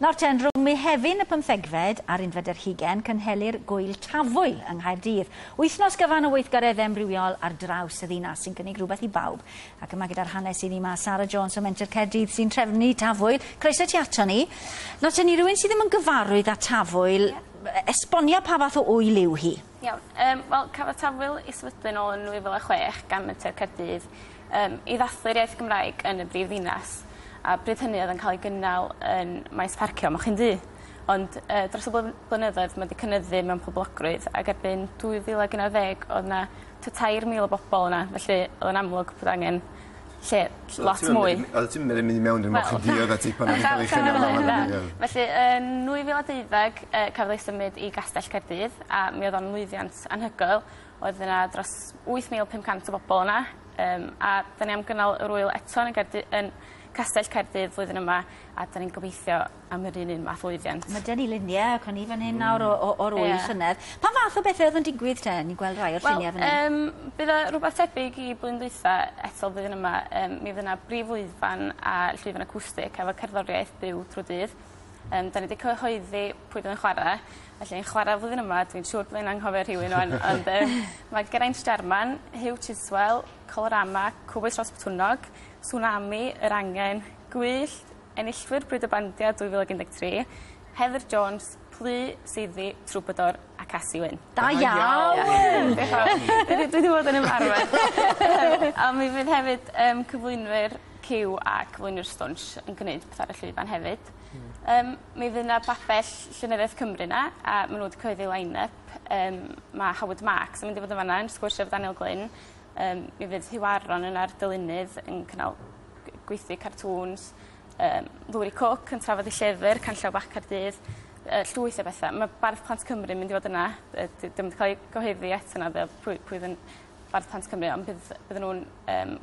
Nawr ten, rhwng Mehefin y 15fed a'r 18 cynhelir gwyl Tafwyl yng Nghaerdydd. Wythnos gyfan o weithgaredde amrywiol ar draws y ddinas sy'n gynnig rhywbeth i bawb. Ac yma gyda'r hanes i ni yma, Sara Jones o Menter Caerdydd sy'n trefnu Tafwyl. Croeso ti ato ni. Nawr ten, rhywun sydd ddim yn gyfarwydd â Tafwyl, esbonia pa fath o wyl yw hi? Iawn. Wel, cafodd Tafwyl i sefydlu nôl yn 2006 gan Menter Caerdydd i ddathlu'r iaith Gymraeg yn y brif ddinas. A bryd hynny oedd yn cael ei gynnal yn maes parcio moch yn dŷ. Ond dros y blynyddoedd mae wedi cynyddu mewn poblogrwydd ac erbyn 2011 oedd yna 3,000 o bobl yna. Felly oedd yn amlwg bod angen lle lot mwy. Oedd ti'n mynd i mewn i'r moch yn dŷ oedd ati pan oedd yn cael ei chynnal. Felly yn 2012 cafodd ei symud i Gastell Caerdydd a mi oedd o'n lwyddiant anhygoel. Oedd yna dros 8,500 o bobl yna. A da ni am gynnal yr wyl eto yn Castell Caerdydd flwyddyn yma, a da ni'n gobeithio am yr un math lwyddiant. Mae dyn ni luniau, ac o'n i fan hyn nawr o'r wyl llynedd. Pa fath o bethau oedd yn digwydd te? Ni'n gweld rai o'r lluniau fan hyn. Bydd o rhywbeth tebyg i blwyddyn dwytha eto flwyddyn yma. Mi fydd yna brif lwyfan a llwyfan acwstig efo cerddoriaeth byw trwy dydd. Da ni wedi cyhoeddi pwy bydd yn chwarae. Felly yn chwarae flwyddyn yma, dwi'n siŵr bydd yn anghofio rhywun o'n. Ond mae Geraint Jarman, Hugh Cyswllt, Colorama, Cwbwys Dros Botwnog, Tsunami, yr Angen, Gwych, enillwyr Bryd y Bandia 2013, Heather Jones, Plu, Seiddi, Trwbador a Cassie Wyn. Da iawn! Dwi wedi bod yn ymharfer. A mi fydd hefyd cyflwynwyr Cyw a cyflwynwyr Stwnsh yn gwneud peth ar y llwyfan hefyd. Mi fydd yna babell Llenyddiaeth Cymru yna, a maen nhw wedi cyhoeddi line-up. Mae Howard Marks yn mynd i fod yn fanna yn sgwrsio efo Daniel Glyn. Mi fydd Hugh Aron yn ar Delynydd yn cynnal gweithio cartŵns. Lwri Cook yn trafod i llyfr, Canllaw Bach Caerdydd. Llwyth o bethau. Mae Bardd Plant Cymru yn mynd i fod yna. Dim wedi cael ei gyhoeddi eto yna pwy fydd yn Bardd Plant Cymru, ond bydden nhw'n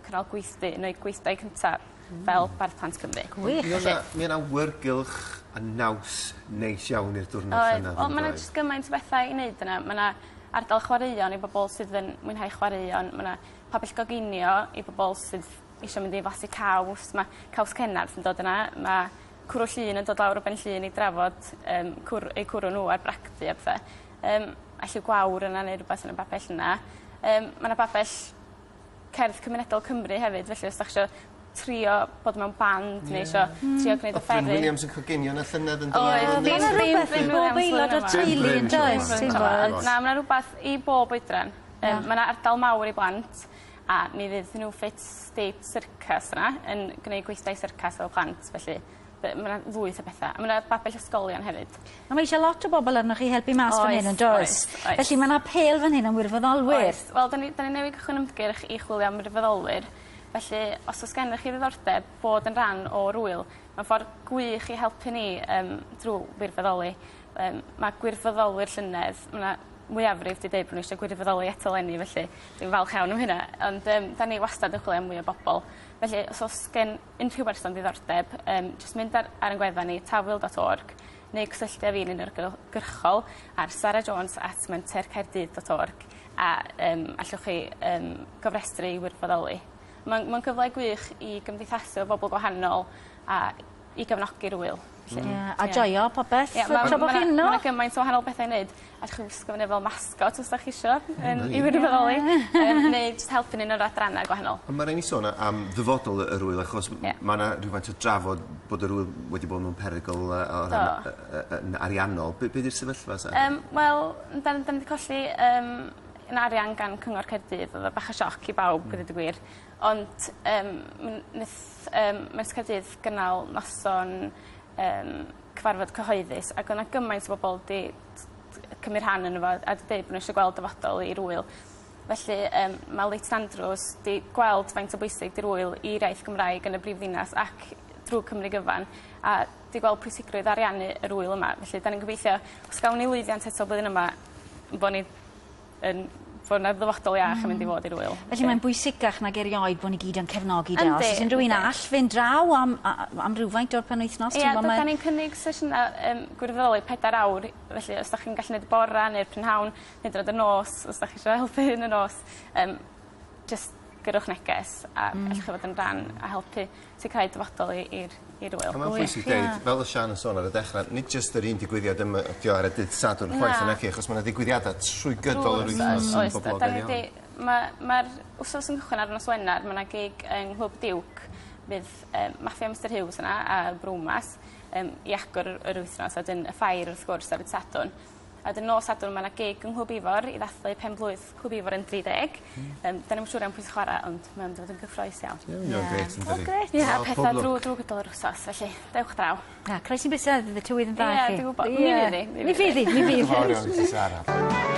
cynnal gweithdy, neu gweithdai cyntaf fel Bardd Plant Cymru. Gwych. Mi yna wyrgylch a naws neis iawn i'r diwrnod yna. Mae yna jyst gymaint o bethau i wneud yna. Mae yna ardal chwaraeon i bobl sydd yn mwynhau chwaraeon. Mae yna pabell goginio i bobl sydd eisiau mynd i flasu caws. Mae caws Cennarth yn dod yna. Mae cwrw llun yn dod lawr o ben llun i drafod eu cwrw nhw ar bractu a bethau. Allu gwawr yna neu rhywbeth yn y babell yna. Mae yna babell cerdd cymunedol Cymru hefyd, felly os ydych eisiau trio bod mewn band neu eisiau trio gwneud y fferin. Bryn Williams yn coginio yn y llynedd yn dod. Mae yna rhywbeth i bob aelod o'r teulu yn does? Na, mae yna rhywbeth i bob oedran. Mae yna ardal mawr i blant a mi fydd nhw Fit State Circus yna yn gwneud gweithdai circus fel plant, felly mae yna ddwyth o bethau. Mae yna babell ysgolion hefyd. Mae eisiau lot o bobl arnoch chi helpu mas fan hyn yn does? Felly mae yna pel fan hyn am wirfoddolwyr. Wel, da ni newid cychwyn ymgyrch i chwilio am wirfoddolwyr. Felly, os oes gennych chi ddiddordeb bod yn rhan o'r wyl, mae'n ffordd gwych i helpu ni drwy wirfoddoli. Mae gwirfoddolwyr llynedd, mae mwyafrif wedi dweud bod nhw eisiau gwirfoddoli eto eleni, felly dwi'n falch iawn am hynna. Ond da ni wastad yn chwilio am mwy o bobl. Felly, os oes gen unrhyw berson ddiddordeb, jyst mynd ar ein gwefan ni, tafwyl.org, neu cysylltu â fi'n unigolgyrchol ar sarajones@mentercaerdydd.org a allwch chi gofrestru i wirfoddoli. Mae'n gyfle gwych i gymdeithasu o bobl gwahanol a i gefnogi'r wyl. A joio popeth tra bo chi'n no? Mae'n gymaint o wahanol bethau i wneud. A chi'n ysgrifennu fel mascot os ydych chi eisiau i wirfoddoli. Neu jyst helpu ni yn yr adrannau gwahanol. Mae rhaid ni sôn am ddyfodol yr wyl, achos mae yna rhywfaint o drafod bod yr wyl wedi bod mewn perygl ariannol. Be di'r sefyllfa? Wel, da ni wedi colli yn arian gan Cyngor Caerdydd, oedd o bach o sioc i bawb, gyda dy gwir. Ond Mers Caerdydd gynnal noson cyfarfod cyhoeddus, ac o'na gymaint o bobl wedi cymryd rhan yn efo a wedi dweud bod nhw eisiau gweld dyfodol i'r wyl. Felly mae Leighton Andrews wedi gweld faint o bwysig di'r wyl i'r iaith Gymraeg yn y brifddinas ac drwy Cymru gyfan, a wedi gweld pwysigrwydd ariannu yr wyl yma. Felly, da ni'n gobeithio, os gawn ni lwyddiant eto blwyddyn yma, bod yna ddyfodol iach yn mynd i fod i'r wyl. Felly mae'n bwysigach nag erioed bod ni gyd yn cefnogi de. Os ydyn rhywun all fynd draw am rhywfaint o'r penwythnos? Ie, da ni'n cynnig sesiynau gwirfoddoli 4 awr. Felly, os da chi'n gallu gwneud y bora neu'r Prynhawn, neu drod y nos, os da chi eisiau helpu yn y nos, just gyrwch neges a allwch chi fod yn rhan a helpu sicrhau dyfodol i'r wyl. Mae'n bwysig deud, fel y Sian yn sôn ar y dechrau, nid jyst yr un digwyddiad yma ydi ar y dydd Sadwrn chwaith yn eich, achos mae'n digwyddiadau trwy gydol yr wythnos yn boblogaidd iawn. Mae'r wsos yn cychwyn ar nos Wener, mae yna gig yng Nghlwb Diwc, bydd Maffia Mr Hughes yna a Brwmas i agor yr wythnos, a dyn y ffair wrth gwrs ar y Sadwrn. A dyn nos Sadwrn mae yna gig yng Nghlwb Ifor i ddathlu pen blwydd Clwb Ifor yn 30. Da ni'n siŵr am pwys chwarae, ond mae'n dod yn gyffroes iawn. Iawn, gret yn dydi. Ie, a pethau drwy gydol yr wsos, felly dewch draw. Croes i'n bysedd, y tywydd yn dda chi. Ie, dwi'n gwybod. Mi fydd. Fawr iawn, Sara.